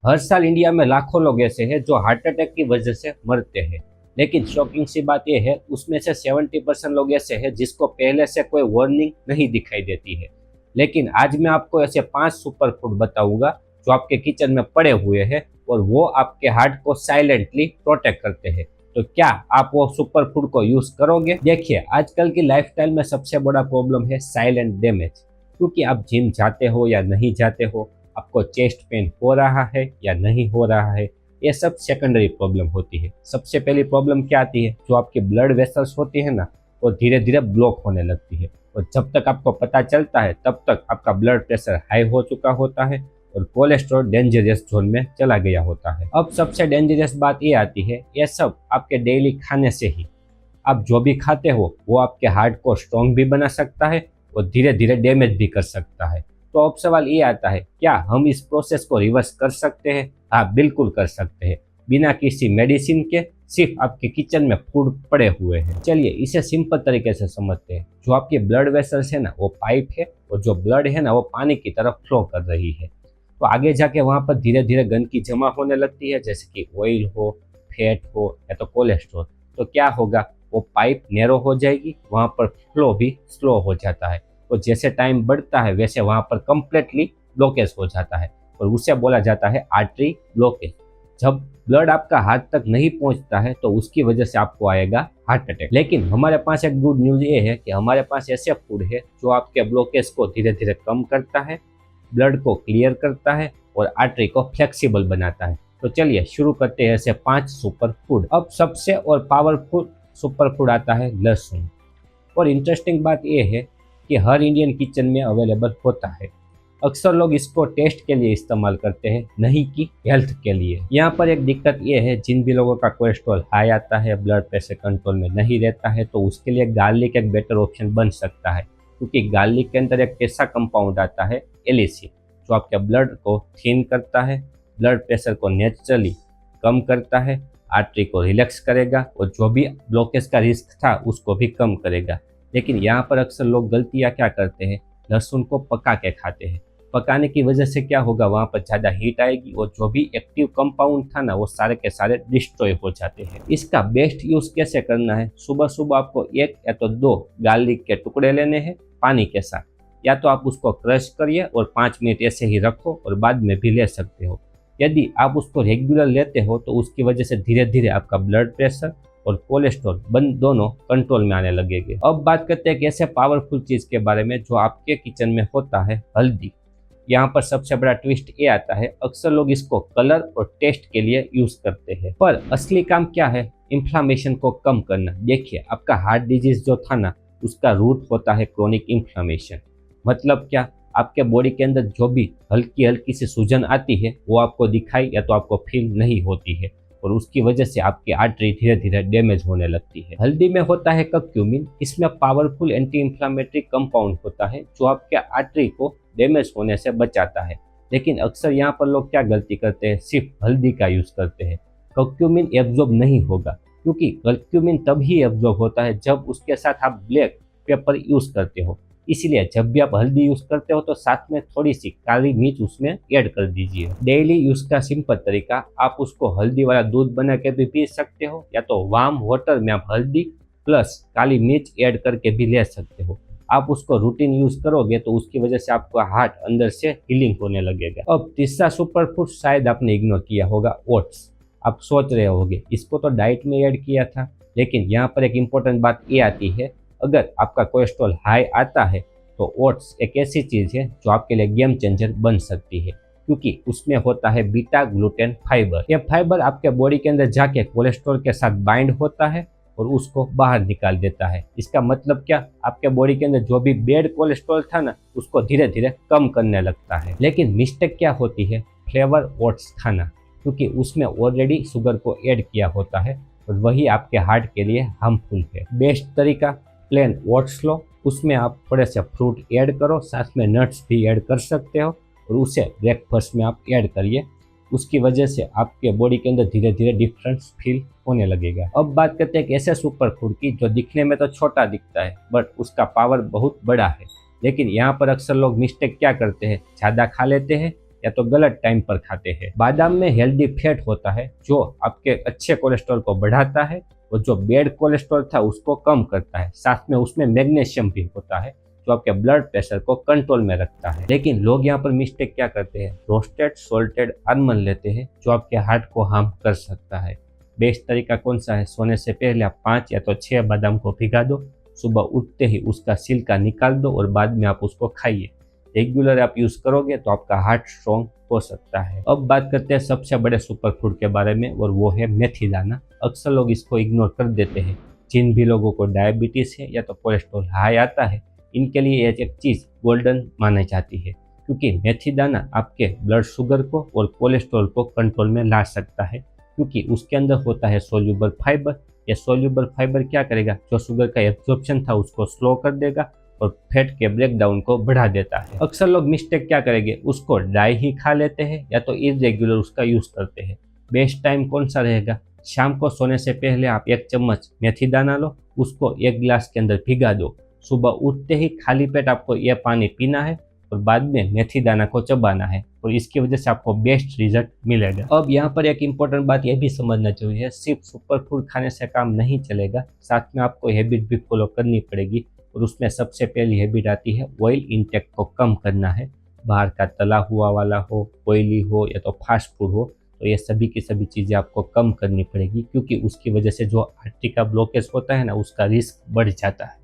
हर साल इंडिया में लाखों लोग ऐसे हैं जो हार्ट अटैक की वजह से मरते हैं। लेकिन शॉकिंग सी बात यह है, उसमें से 70% लोग ऐसे हैं जिसको पहले से कोई वार्निंग नहीं दिखाई देती है। लेकिन आज मैं आपको ऐसे 5 सुपर फूड बताऊंगा जो आपके किचन में पड़े हुए हैं और वो आपके हार्ट को साइलेंटली प्रोटेक्ट करते हैं। तो क्या आप वो सुपर फूड को यूज करोगे? देखिए, आजकल की लाइफस्टाइल में सबसे बड़ा प्रॉब्लम है साइलेंट डैमेज। क्योंकि आप जिम जाते हो या नहीं जाते हो, आपको चेस्ट पेन हो रहा है या नहीं हो रहा है, ये सब सेकेंडरी प्रॉब्लम होती है। सबसे पहली प्रॉब्लम क्या आती है, जो आपकी ब्लड वेसल्स होती है ना, वो धीरे धीरे ब्लॉक होने लगती है। और जब तक आपको पता चलता है तब तक आपका ब्लड प्रेशर हाई हो चुका होता है और कोलेस्ट्रॉल डेंजरस जोन में चला गया होता है। अब सबसे डेंजरस बात ये आती है, ये सब आपके डेली खाने से ही। आप जो भी खाते हो वो आपके हार्ट को स्ट्रॉन्ग भी बना सकता है और धीरे धीरे डैमेज भी कर सकता है। तो अब सवाल ये आता है, क्या हम इस प्रोसेस को रिवर्स कर सकते हैं? हाँ, बिल्कुल कर सकते हैं, बिना किसी मेडिसिन के। सिर्फ आपके किचन में फूड पड़े हुए हैं। चलिए इसे सिंपल तरीके से समझते हैं। जो आपकी ब्लड वेसल्स है ना, वो पाइप है और जो ब्लड है ना, वो पानी की तरफ फ्लो कर रही है। तो आगे जाके वहां पर धीरे धीरे गंदगी जमा होने लगती है, जैसे कि ऑयल हो, फैट हो या तो कोलेस्ट्रॉल। तो क्या होगा, वो पाइप नैरो हो जाएगी, वहां पर फ्लो भी स्लो हो जाता है। और जैसे टाइम बढ़ता है वैसे वहां पर कंप्लीटली ब्लॉकेज हो जाता है और उसे बोला जाता है आर्टरी ब्लॉकेज। जब ब्लड आपका हार्ट तक नहीं पहुंचता है तो उसकी वजह से आपको आएगा हार्ट अटैक। लेकिन हमारे पास एक गुड न्यूज ये है कि हमारे पास ऐसे फूड है जो आपके ब्लॉकेज को धीरे धीरे कम करता है, ब्लड को क्लियर करता है और आर्टरी को फ्लेक्सिबल बनाता है। तो चलिए शुरू करते हैं ऐसे 5 सुपर फूड। अब सबसे और पावरफुल सुपर फूड आता है लहसुन। और इंटरेस्टिंग बात यह है कि हर इंडियन किचन में अवेलेबल होता है। अक्सर लोग इसको टेस्ट के लिए इस्तेमाल करते हैं, नहीं कि हेल्थ के लिए। यहाँ पर एक दिक्कत यह है, जिन भी लोगों का कोलेस्ट्रॉल हाई आता है, ब्लड प्रेशर कंट्रोल में नहीं रहता है, तो उसके लिए गार्लिक एक बेटर ऑप्शन बन सकता है। क्योंकि गार्लिक के अंदर एक ऐसा कंपाउंड आता है एलिसिन, जो आपके ब्लड को थिन करता है, ब्लड प्रेशर को नेचुरली कम करता है, आर्टरी को रिलैक्स करेगा और जो भी ब्लॉकेज का रिस्क था उसको भी कम करेगा। लेकिन यहाँ पर अक्सर लोग गलतियाँ क्या करते हैं, लहसुन को पका के खाते हैं। पकाने की वजह से क्या होगा, वहाँ पर ज़्यादा हीट आएगी और जो भी एक्टिव कंपाउंड था ना, वो सारे के सारे डिस्ट्रॉय हो जाते हैं। इसका बेस्ट यूज़ कैसे करना है, सुबह सुबह आपको 1 या तो 2 गार्लिक के टुकड़े लेने हैं पानी के साथ, या तो आप उसको क्रश करिए और 5 मिनट ऐसे ही रखो और बाद में भी ले सकते हो। यदि आप उसको रेगुलर लेते हो तो उसकी वजह से धीरे धीरे आपका ब्लड प्रेशर और कोलेस्ट्रॉल दोनों कंट्रोल में आने लगेंगे। अब बात करते हैं एक ऐसे पावरफुल चीज के बारे में जो आपके किचन में होता है, हल्दी। यहाँ पर सबसे बड़ा ट्विस्ट ये आता है, अक्सर लोग इसको कलर और टेस्ट के लिए यूज करते हैं, पर असली काम क्या है, इन्फ्लामेशन को कम करना। देखिए, आपका हार्ट डिजीज जो था ना, उसका रूट होता है क्रोनिक इन्फ्लामेशन। मतलब क्या, आपके बॉडी के अंदर जो भी हल्की हल्की सी सूजन आती है वो आपको दिखाई या तो आपको फील नहीं होती है और उसकी वजह से आपकी आर्टरी धीरे धीरे डैमेज होने लगती है। हल्दी में होता है कर्क्यूमिन, इसमें पावरफुल एंटी इंफ्लामेटरी कंपाउंड होता है जो आपके आर्टरी को डैमेज होने से बचाता है। लेकिन अक्सर यहाँ पर लोग क्या गलती करते हैं, सिर्फ हल्दी का यूज करते हैं। कर्क्यूमिन एब्जॉर्ब नहीं होगा, क्योंकि कर्क्यूमिन तभी एब्जॉर्ब होता है जब उसके साथ आप ब्लैक पेपर यूज करते हो। इसलिए जब भी आप हल्दी यूज करते हो तो साथ में थोड़ी सी काली मिर्च उसमें ऐड कर दीजिए। डेली यूज का सिंपल तरीका, आप उसको हल्दी वाला दूध बना के भी पी सकते हो, या तो वार्म वाटर में आप हल्दी प्लस काली मिर्च ऐड करके भी ले सकते हो। आप उसको रूटीन यूज करोगे तो उसकी वजह से आपका हार्ट अंदर से हीलिंग होने लगेगा। अब तीसरा सुपर फूड शायद आपने इग्नोर किया होगा, ओट्स। आप सोच रहे होगे इसको तो डाइट में ऐड किया था, लेकिन यहाँ पर एक इम्पोर्टेंट बात ये आती है, अगर आपका कोलेस्ट्रॉल हाई आता है तो ओट्स एक ऐसी चीज़ है जो आपके लिए गेम चेंजर बन सकती है, क्योंकि उसमें होता है बीटा ग्लूटेन फाइबर। यह फाइबर आपके बॉडी के अंदर जाके कोलेस्ट्रॉल के साथ बाइंड होता है और उसको बाहर निकाल देता है। इसका मतलब क्या, आपके बॉडी के अंदर जो भी बैड कोलेस्ट्रॉल था ना, उसको धीरे धीरे कम करने लगता है। लेकिन मिस्टेक क्या होती है, फ्लेवर ओट्स खाना, क्योंकि उसमें ऑलरेडी शुगर को ऐड किया होता है और वही आपके हार्ट के लिए हार्मफुल है। बेस्ट तरीका, प्लेन ओट्स लो, उसमें आप थोड़े से फ्रूट ऐड करो, साथ में नट्स भी ऐड कर सकते हो और उसे ब्रेकफास्ट में आप ऐड करिए। उसकी वजह से आपके बॉडी के अंदर धीरे धीरे डिफरेंस फील होने लगेगा। अब बात करते हैं एक ऐसे सुपर फूड की जो दिखने में तो छोटा दिखता है बट उसका पावर बहुत बड़ा है। लेकिन यहाँ पर अक्सर लोग मिस्टेक क्या करते हैं, ज़्यादा खा लेते हैं या तो गलत टाइम पर खाते हैं। बादाम में हेल्दी फैट होता है जो आपके अच्छे कोलेस्ट्रॉल को बढ़ाता है और जो बैड कोलेस्ट्रॉल था उसको कम करता है। साथ में उसमें मैग्नीशियम भी होता है जो आपके ब्लड प्रेशर को कंट्रोल में रखता है। लेकिन लोग यहाँ पर मिस्टेक क्या करते हैं, रोस्टेड सोल्टेड आलमंड लेते हैं जो आपके हार्ट को हार्म कर सकता है। बेस्ट तरीका कौन सा है, सोने से पहले आप 5 या तो 6 बादाम को भिगा दो, सुबह उठते ही उसका छिलका निकाल दो और बाद में आप उसको खाइए। रेगुलर आप यूज करोगे तो आपका हार्ट स्ट्रॉन्ग हो सकता है। अब बात करते हैं सबसे बड़े सुपर फूड के बारे में और वो है मेथी दाना। अक्सर लोग इसको इग्नोर कर देते हैं। जिन भी लोगों को डायबिटीज है या तो कोलेस्ट्रॉल हाई आता है, इनके लिए एक चीज गोल्डन मानी जाती है क्योंकि मेथी दाना आपके ब्लड शुगर को और कोलेस्ट्रॉल को कंट्रोल में ला सकता है क्योंकि उसके अंदर होता है सोल्यूबल फाइबर। ये सोल्यूबल फाइबर क्या करेगा, जो शुगर का एब्जॉर्प्शन था उसको स्लो कर देगा और फैट के ब्रेकडाउन को बढ़ा देता है। अक्सर लोग मिस्टेक क्या करेंगे, उसको ड्राई ही खा लेते हैं या तो इरेगुलर उसका यूज करते हैं। बेस्ट टाइम कौन सा रहेगा, शाम को सोने से पहले आप 1 चम्मच मेथी दाना लो, उसको 1 गिलास के अंदर भिगा दो। सुबह उठते ही खाली पेट आपको यह पानी पीना है और बाद में मेथी दाना को चबाना है और इसकी वजह से आपको बेस्ट रिजल्ट मिलेगा। अब यहाँ पर एक इम्पोर्टेंट बात यह भी समझना चाहिए, सिर्फ सुपर फूड खाने से काम नहीं चलेगा, साथ में आपको हैबिट भी फॉलो करनी पड़ेगी और उसमें सबसे पहली हैबिट आती है ऑयल इंटेक को कम करना है। बाहर का तला हुआ वाला हो, ऑयली हो या तो फास्ट फूड हो, तो ये सभी की सभी चीज़ें आपको कम करनी पड़ेगी क्योंकि उसकी वजह से जो आर्टरी का ब्लॉकेज होता है ना, उसका रिस्क बढ़ जाता है।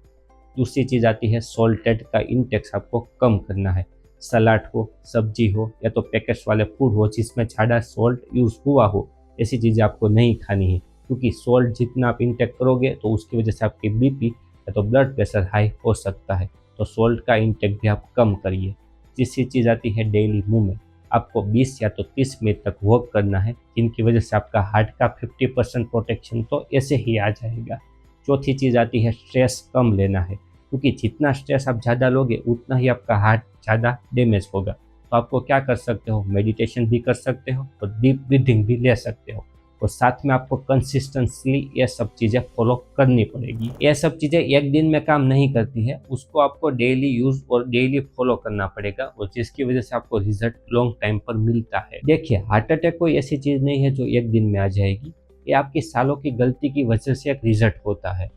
दूसरी चीज़ आती है सॉल्टेड का इंटेक्स आपको कम करना है। सलाद हो, सब्जी हो या तो पैकेट्स वाले फूड हो जिसमें ज़्यादा सॉल्ट यूज़ हुआ हो, ऐसी चीज़ें आपको नहीं खानी है क्योंकि सॉल्ट जितना आप इंटेक करोगे तो उसकी वजह से आपकी बीपी या तो ब्लड प्रेशर हाई हो सकता है। तो सॉल्ट का इंटेक भी आप कम करिए। तीसरी चीज़ आती है डेली मूवमेंट। आपको 20 या तो 30 मिनट तक वॉक करना है जिनकी वजह से आपका हार्ट का 50% प्रोटेक्शन तो ऐसे ही आ जाएगा। चौथी चीज़ आती है स्ट्रेस कम लेना है क्योंकि जितना स्ट्रेस आप ज़्यादा लोगे उतना ही आपका हार्ट ज़्यादा डैमेज होगा। तो आपको क्या कर सकते हो, मेडिटेशन भी कर सकते हो और डीप ब्रीथिंग भी ले सकते हो और साथ में आपको कंसिस्टेंटली ये सब चीज़ें फॉलो करनी पड़ेगी। ये सब चीज़ें एक दिन में काम नहीं करती है, उसको आपको डेली यूज और डेली फॉलो करना पड़ेगा और जिसकी वजह से आपको रिजल्ट लॉन्ग टाइम पर मिलता है। देखिए, हार्ट अटैक कोई ऐसी चीज़ नहीं है जो एक दिन में आ जाएगी, ये आपकी सालों की गलती की वजह से एक रिजल्ट होता है।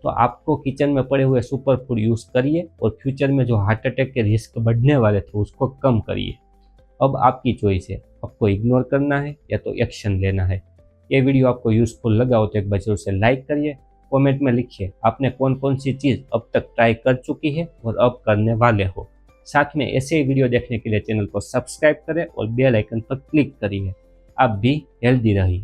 तो आपको किचन में पड़े हुए सुपर फूड यूज़ करिए और फ्यूचर में जो हार्ट अटैक के रिस्क बढ़ने वाले थे उसको कम करिए। अब आपकी चॉइस है, आपको इग्नोर करना है या तो एक्शन लेना है। ये वीडियो आपको यूज़फुल लगा हो तो एक बार जरूर से लाइक करिए, कमेंट में लिखिए आपने कौन कौन सी चीज़ अब तक ट्राई कर चुकी है और अब करने वाले हो। साथ में ऐसे ही वीडियो देखने के लिए चैनल को सब्सक्राइब करें और बेल आइकन पर क्लिक करिए। आप भी हेल्दी रहिए।